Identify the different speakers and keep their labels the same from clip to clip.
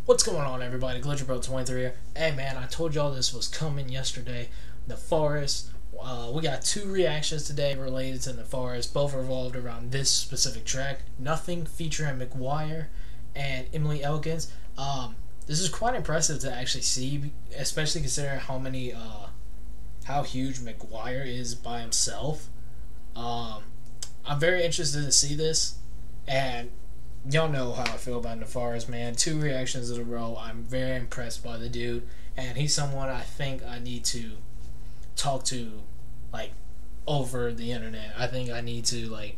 Speaker 1: What's going on, everybody? GlitcherBro23 here. Hey man, I told y'all this was coming yesterday. Nepharius. We got two reactions today related to Nepharius. Both revolved around this specific track. Nothing featuring McGwire and Emily Elkins. This is quite impressive to actually see, especially considering how huge McGwire is by himself. I'm very interested to see this, and y'all know how I feel about Nepharius, man. Two reactions in a row. I'm very impressed by the dude, and he's someone I think I need to talk to, like, over the internet. I think I need to, like,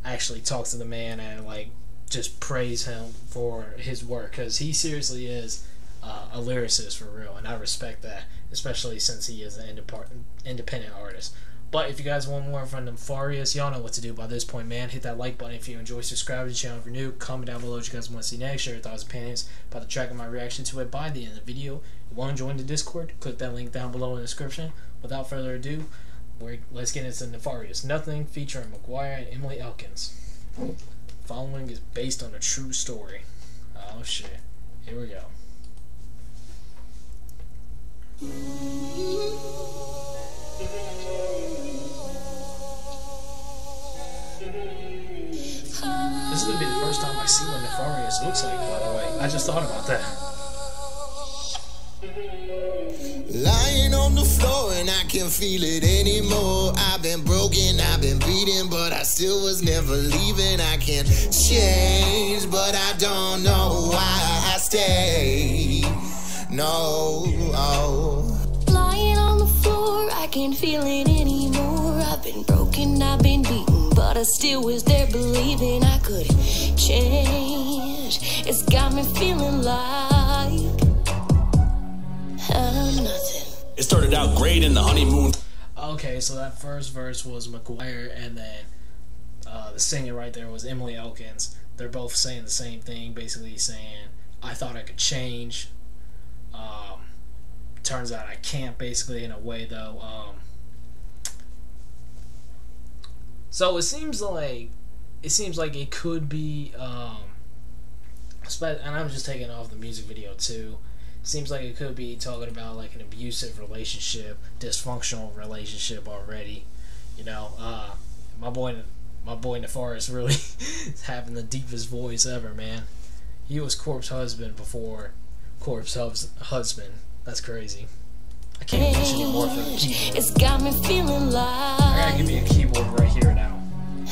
Speaker 1: actually talk to the man and, like, just praise him for his work, because he seriously is a lyricist for real, and I respect that, especially since he is an independent artist. But if you guys want more from Nepharius, y'all know what to do by this point, man. Hit that like button if you enjoy. Subscribe to the channel if you're new. Comment down below what you guys want to see next. Share your thoughts and opinions about the track and my reaction to it by the end of the video. If you want to join the Discord, click that link down below in the description. Without further ado, let's get into Nepharius. Nothing featuring McGwire and Emily Elkins. Following is based on a true story. Oh shit. Here we go. This is gonna be the first time I see what Nepharius looks like, by the way. I just thought about that.
Speaker 2: Lying on the floor and I can't feel it anymore. I've been broken, I've been beaten, but I still was never leaving. I can't change, but I don't know why I stay. No.
Speaker 3: Lying on the floor, I can't feel it anymore. I've been broken, I've been beaten, but I still was there believing I could change. It's got me feeling like I'm nothing.
Speaker 4: It started out great in the honeymoon.
Speaker 1: Okay, so that first verse was McGwire, and then the singer right there was Emily Elkins. They're both saying the same thing, basically saying, I thought I could change. Turns out I can't, basically, in a way, though. So it seems like it could be, and I'm just taking off the music video too. Seems like it could be talking about like an abusive relationship, dysfunctional relationship already. You know, my boy Nepharius really is having the deepest voice ever, man. He was Corpse Husband before Corpse Husband. That's crazy. I can't push anymore for the keyboard.
Speaker 3: It's got me feeling like
Speaker 1: I gotta give me a keyboard right here now.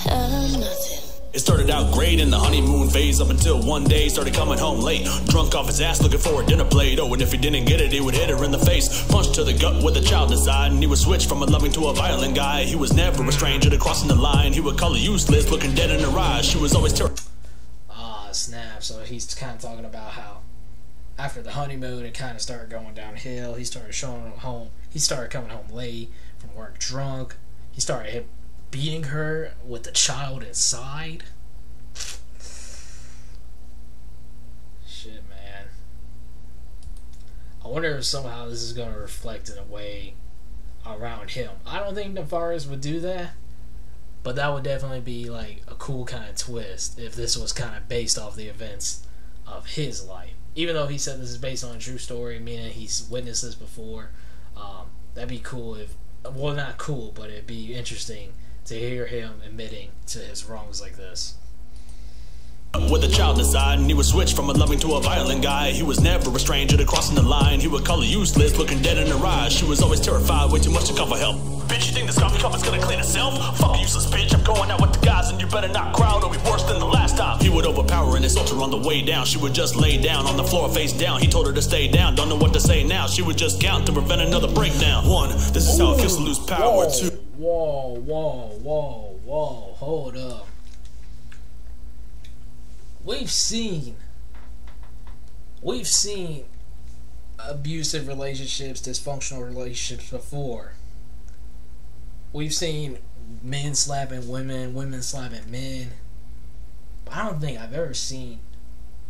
Speaker 3: I'm nothing.
Speaker 4: It started out great in the honeymoon phase up until one day started coming home late, drunk off his ass looking for a dinner plate. Oh, and if he didn't get it, he would hit her in the face, punch to the gut with a child inside, and he would switch from a loving to a violent guy. He was never a stranger to crossing the line. He would call her useless, looking dead in her eyes. She was always terrible.
Speaker 1: Snap. So he's kind of talking about how after the honeymoon it kind of started going downhill. He started showing home. He started coming home late from work drunk. He started beating her with the child inside. Shit, man. I wonder if somehow this is going to reflect in a way around him. I don't think Nepharius would do that, but that would definitely be like a cool kind of twist if this was kind of based off the events of his life. Even though he said this is based on a true story, meaning he's witnessed this before, that'd be cool if, well, not cool, but it'd be interesting to hear him admitting to his wrongs like this.
Speaker 4: With a child inside, and he would switch from a loving to a violent guy. He was never a stranger to crossing the line. He would call her useless, looking dead in her eyes. She was always terrified, way too much to call for help. Bitch, you think this coffee cup is gonna clean itself? Fuck a useless bitch, I'm going out with the guys, and you better not cry, it'll be worse than the last time. He would overpower and insult her on the way down. She would just lay down on the floor face down. He told her to stay down, don't know what to say now. She would just count to prevent another breakdown. 1, this is how it feels to lose power. 2,
Speaker 1: whoa, hold up. We've seen abusive relationships, dysfunctional relationships before. We've seen men slapping women, women slapping men. But I don't think I've ever seen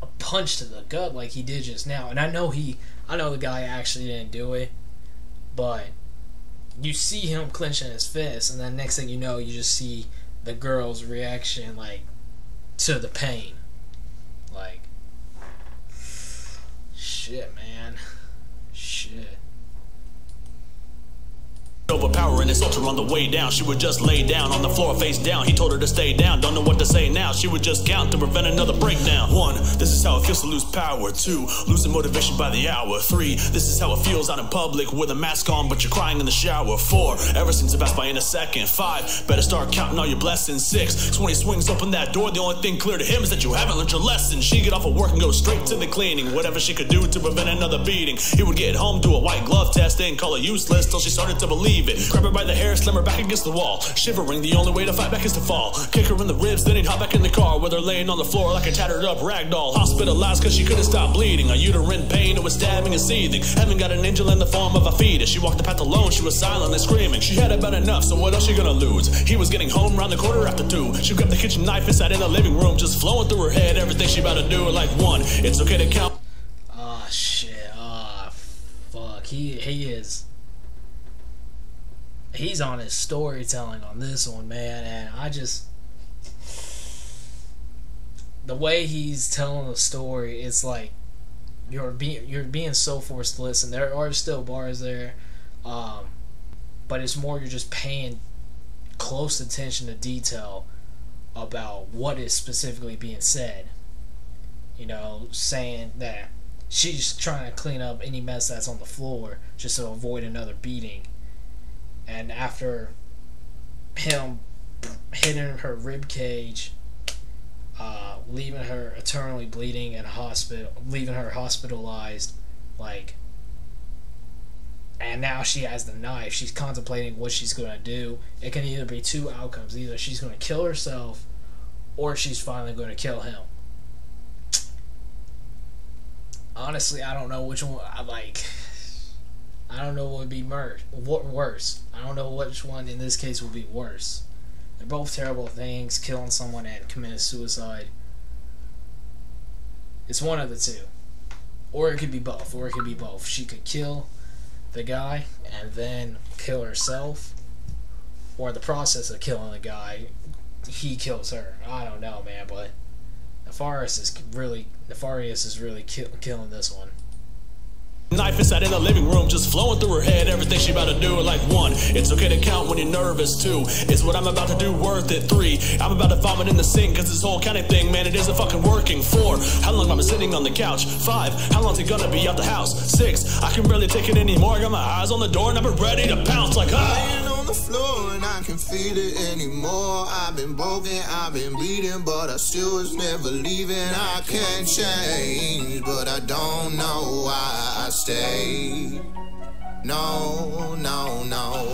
Speaker 1: a punch to the gut like he did just now. And I know the guy actually didn't do it, but you see him clenching his fist, and then next thing you know, you just see the girl's reaction, like, to the pain. Like, Shit, man. Shit.
Speaker 4: Overpowering his ultra on the way down. She would just lay down on the floor face down. He told her to stay down, don't know what to say now. She would just count to prevent another breakdown. 1, this is how it feels to lose power. 2, losing motivation by the hour. 3, this is how it feels out in public with a mask on but you're crying in the shower. 4, everything's to pass by in a second. 5, better start counting all your blessings. 6, when he swings open that door, the only thing clear to him is that you haven't learned your lesson. She'd get off of work and go straight to the cleaning, whatever she could do to prevent another beating. He would get home, do a white glove test and call her useless till she started to believe it. Grab her by the hair, slam her back against the wall. Shivering, the only way to fight back is to fall. Kick her in the ribs, then he'd hop back in the car with her laying on the floor like a tattered up rag doll. Hospitalized cause she couldn't stop bleeding. A uterine pain, it was stabbing and seething. Heaven got an angel in the form of a fetus. She walked the path alone, she was silent and screaming. She had about enough, so what else she gonna lose? He was getting home round the corner after 2. She grabbed the kitchen knife and sat in the living room, just flowing through her head everything she about to do. Like 1, it's okay to count.
Speaker 1: Ah, shit. Ah, fuck. He is. He's on his storytelling on this one, man, and I just, the way he's telling the story, it's like you're being so forced to listen. There are still bars there, but it's more you're just paying close attention to detail about what is specifically being said. You know, saying that she's trying to clean up any mess that's on the floor just to avoid another beating. And after him hitting her rib cage, leaving her eternally bleeding in a hospital, leaving her hospitalized, like, and now she has the knife. She's contemplating what she's gonna do. It can either be 2 outcomes: either she's gonna kill herself, or she's finally gonna kill him. Honestly, I don't know which one I like. I don't know what would be worse. I don't know which one in this case would be worse. They're both terrible things, killing someone and committing suicide. It's one of the two. Or it could be both. She could kill the guy and then kill herself. Or in the process of killing the guy, he kills her. I don't know, man, but Nepharius is really killing this one.
Speaker 4: Knife inside in the living room, just flowing through her head everything she about to do. Like 1, it's okay to count when you're nervous. 2, is what I'm about to do worth it? 3, I'm about to vomit in the sink cause this whole counting thing, man, it isn't fucking working. 4, how long am I sitting on the couch? 5, how long's it gonna be out the house? 6, I can barely take it anymore. I got my eyes on the door and I'm ready to pounce like
Speaker 2: Lying on the floor and I can't feel it anymore. I've been broken, I've been bleeding, but I still was never leaving. I can't change, but I don't know why I stay. No.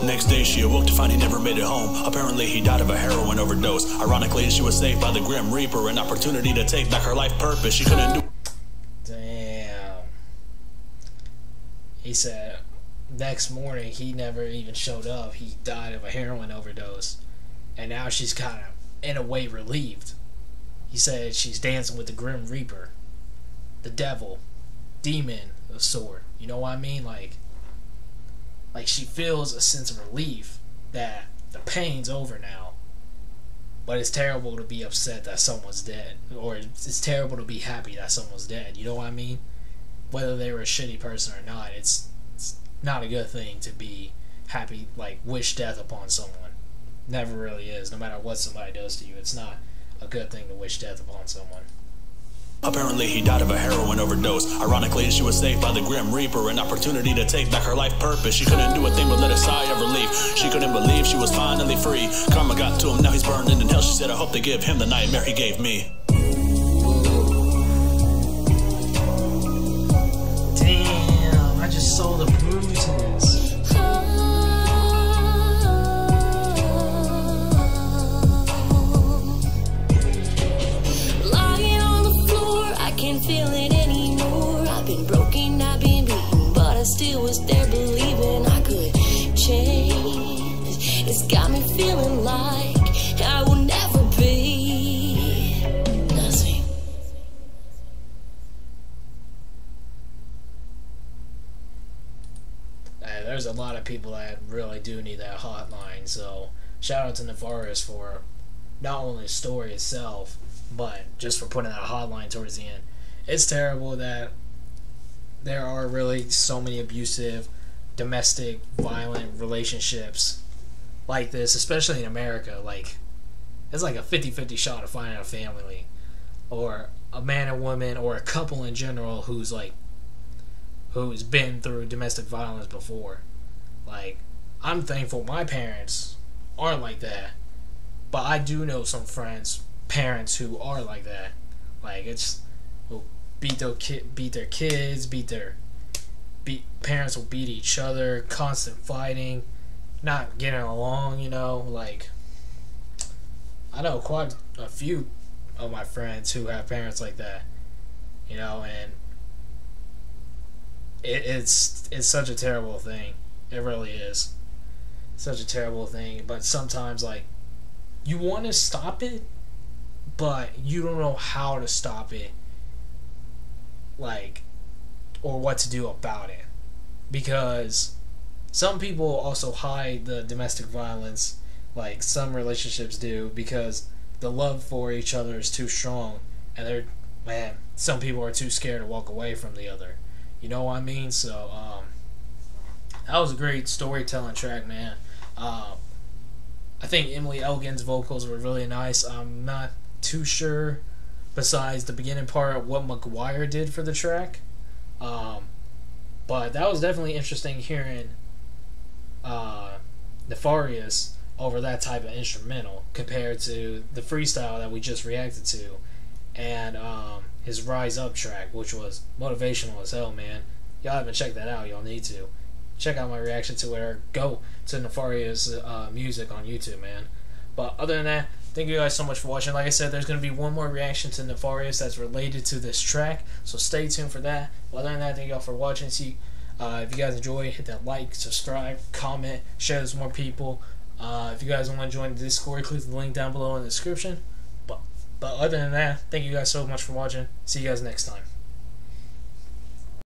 Speaker 4: Next day she awoke to find he never made it home. Apparently he died of a heroin overdose. Ironically she was saved by the Grim Reaper, an opportunity to take back her life purpose. She couldn't do.
Speaker 1: Damn. He said next morning he never even showed up. He died of a heroin overdose. And now she's kind of, in a way, relieved. He said she's dancing with the Grim Reaper. The devil. Demon of sort. You know what I mean? Like she feels a sense of relief that the pain's over now. But it's terrible to be upset that someone's dead. Or it's terrible to be happy that someone's dead. You know what I mean? Whether they were a shitty person or not, it's not a good thing to be happy, like wish death upon someone. Never really is. No matter what somebody does to you, it's not a good thing to wish death upon someone.
Speaker 4: Apparently he died of a heroin overdose. Ironically she was saved by the Grim Reaper, an opportunity to take back her life purpose. She couldn't do a thing but let a sigh of relief. She couldn't believe she was finally free. Karma got to him, now he's burning in hell. She said I hope they give him the nightmare he gave me.
Speaker 1: Damn, I just saw the bruises.
Speaker 3: Feel it anymore. I've been broken, I've been beaten, but I still was there believing I could change. It's got me feeling like I will never be nothing.
Speaker 1: There's a lot of people that really do need that hotline, so shout out to Nepharius for not only the story itself, but just for putting that hotline towards the end. It's terrible that there are really so many abusive, domestic, violent relationships like this, especially in America. Like, it's like a 50-50 shot of finding a family, or a man and woman, or a couple in general who's been through domestic violence before. Like, I'm thankful my parents aren't like that, but I do know some friends, parents who are like that. Like, it's will beat their kids, parents will beat each other, constant fighting, not getting along. You know, like, I know quite a few of my friends who have parents like that. You know, and it's such a terrible thing. It really is such a terrible thing. But sometimes, like, you want to stop it, but you don't know how to stop it, like, or what to do about it. Because some people also hide the domestic violence, like some relationships do, because the love for each other is too strong, and some people are too scared to walk away from the other. You know what I mean? So, that was a great storytelling track, man. I think Emily Elkins' vocals were really nice. I'm not too sure, besides the beginning part, what McGwire did for the track. But that was definitely interesting hearing Nepharius over that type of instrumental compared to the freestyle that we just reacted to, and his Rise Up track, which was motivational as hell, man. Y'all haven't checked that out, y'all need to. Check out my reaction to it, or go to Nepharius' music on YouTube, man. But other than that, thank you guys so much for watching. Like I said, there's going to be one more reaction to Nepharius that's related to this track, so stay tuned for that. But other than that, thank you all for watching. If you guys enjoy, hit that like, subscribe, comment, share this with more people. If you guys want to join the Discord, click the link down below in the description. But other than that, thank you guys so much for watching. See you guys next time.